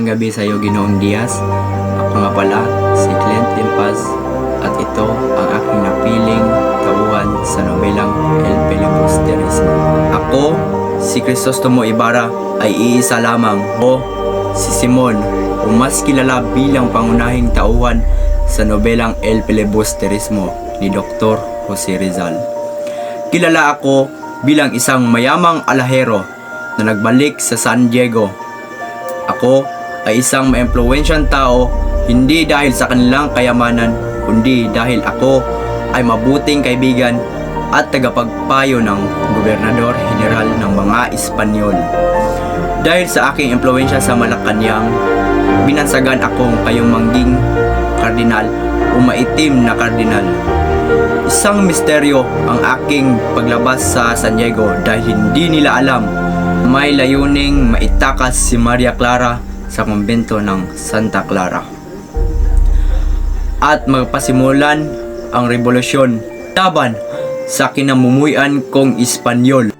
Magandang gabi sa iyo, Ginoong Diaz. Ako nga pala, si Clint Impaz, at ito ang aking napiling tauhan sa nobelang El Filibusterismo. Ako, si Crisostomo Ibarra, ay iisa lamang, o si Simon, o mas kilala bilang pangunahing tauhan sa nobelang El Filibusterismo ni Dr. Jose Rizal. Kilala ako bilang isang mayamang alahero na nagbalik sa San Diego. Ako ay isang maimpluwensyang tao, hindi dahil sa kanilang kayamanan, kundi dahil ako ay mabuting kaibigan at tagapagpayo ng Gobernador General ng mga Espanyol. Dahil sa aking impluwensya sa Malacanang, binansagan akong kayong mangging kardinal o maitim na kardinal. Isang misteryo ang aking paglabas sa San Diego dahil hindi nila alam may layuning maitakas si Maria Clara sa kumbento ng Santa Clara at magpasimulan ang revolusyon laban sa kinamumuyan kong Espanyol.